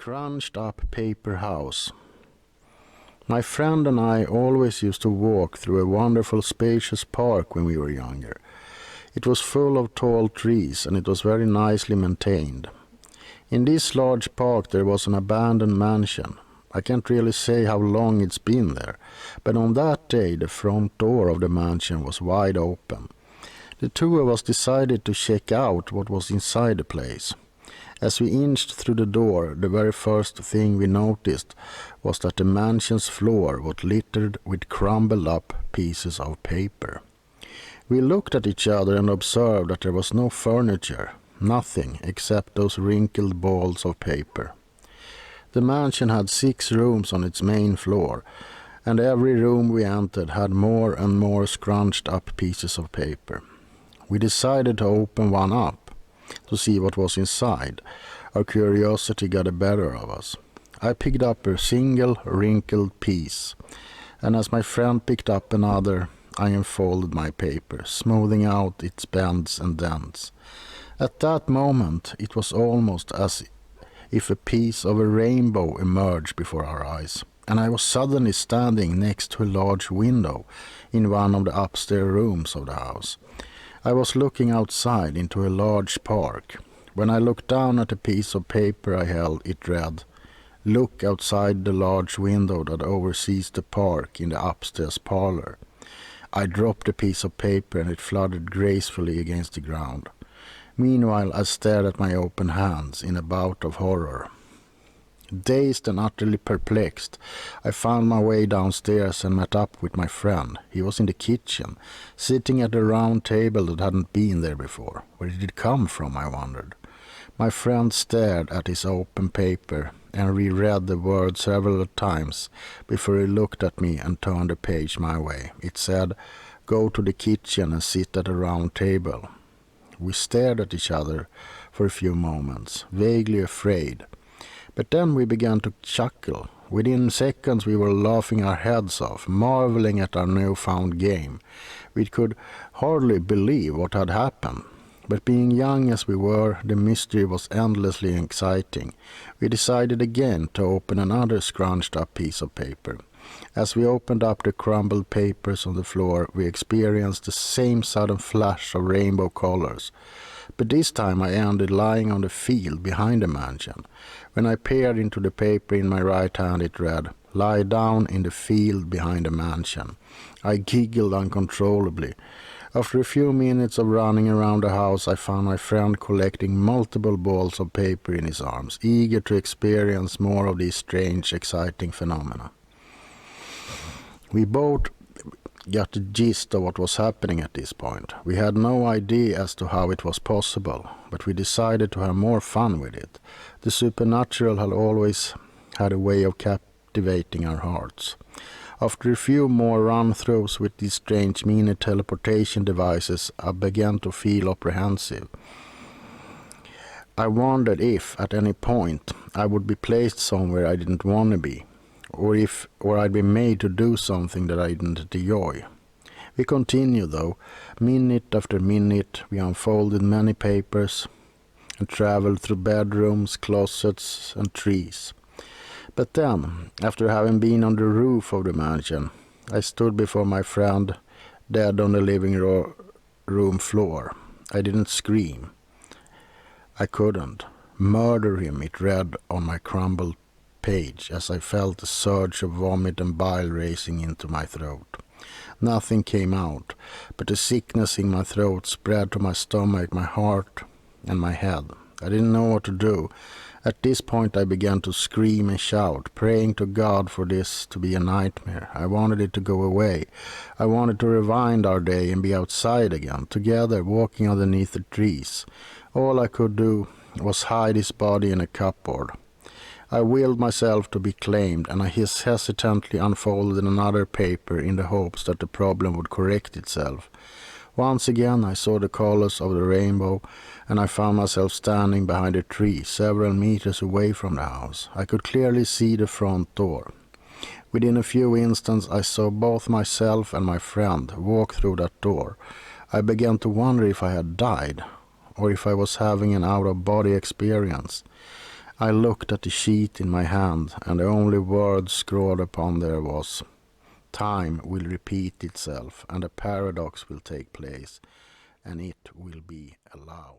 scrunched up paper house. My friend and I always used to walk through a wonderful spacious park when we were younger. It was full of tall trees and it was very nicely maintained. In this large park there was an abandoned mansion. I can't really say how long it's been there, but on that day the front door of the mansion was wide open. The two of us decided to check out what was inside the place. As we inched through the door, the very first thing we noticed was that the mansion's floor was littered with crumbled up pieces of paper. We looked at each other and observed that there was no furniture, nothing except those wrinkled balls of paper. The mansion had 6 rooms on its main floor, and every room we entered had more and more scrunched up pieces of paper. We decided to open one up to see what was inside. Our curiosity got the better of us. I picked up a single wrinkled piece, and as my friend picked up another, I unfolded my paper, smoothing out its bends and dents. At that moment, it was almost as if a piece of a rainbow emerged before our eyes, and I was suddenly standing next to a large window in one of the upstairs rooms of the house. I was looking outside into a large park. When I looked down at the piece of paper I held, it read, "Look outside the large window that oversees the park in the upstairs parlor." I dropped the piece of paper and it fluttered gracefully against the ground. Meanwhile, I stared at my open hands in a bout of horror. Dazed and utterly perplexed, I found my way downstairs and met up with my friend. He was in the kitchen, sitting at a round table that hadn't been there before. Where did it come from, I wondered. My friend stared at his open paper and reread the word several times before he looked at me and turned the page my way. It said, "Go to the kitchen and sit at a round table." We stared at each other for a few moments, vaguely afraid. But then we began to chuckle. Within seconds we were laughing our heads off, marveling at our newfound game. We could hardly believe what had happened. But being young as we were, the mystery was endlessly exciting. We decided again to open another scrunched up piece of paper. As we opened up the crumbled papers on the floor, we experienced the same sudden flash of rainbow colors. But this time I ended lying on the field behind the mansion. When I peered into the paper in my right hand, it read, "Lie down in the field behind the mansion." I giggled uncontrollably. After a few minutes of running around the house, I found my friend collecting multiple balls of paper in his arms, eager to experience more of these strange, exciting phenomena. We both got the gist of what was happening at this point. We had no idea as to how it was possible, but we decided to have more fun with it. The supernatural had always had a way of captivating our hearts. After a few more run-throughs with these strange mini teleportation devices, I began to feel apprehensive. I wondered if, at any point, I would be placed somewhere I didn't want to be, or I'd be made to do something that I didn't enjoy. We continued though. Minute after minute, we unfolded many papers and traveled through bedrooms, closets, and trees. But then, after having been on the roof of the mansion, I stood before my friend, dead on the living room floor. I didn't scream. I couldn't. "Murder him," it read on my crumbled page as I felt a surge of vomit and bile racing into my throat. Nothing came out, but the sickness in my throat spread to my stomach, my heart, and my head. I didn't know what to do. At this point I began to scream and shout, praying to God for this to be a nightmare. I wanted it to go away. I wanted to rewind our day and be outside again, together, walking underneath the trees. All I could do was hide his body in a cupboard. I willed myself to be claimed, and I hesitantly unfolded another paper in the hopes that the problem would correct itself. Once again I saw the colors of the rainbow, and I found myself standing behind a tree several meters away from the house. I could clearly see the front door. Within a few instants I saw both myself and my friend walk through that door. I began to wonder if I had died, or if I was having an out-of-body experience. I looked at the sheet in my hand, and the only word scrawled upon there was, "Time will repeat itself, and a paradox will take place, and it will be allowed."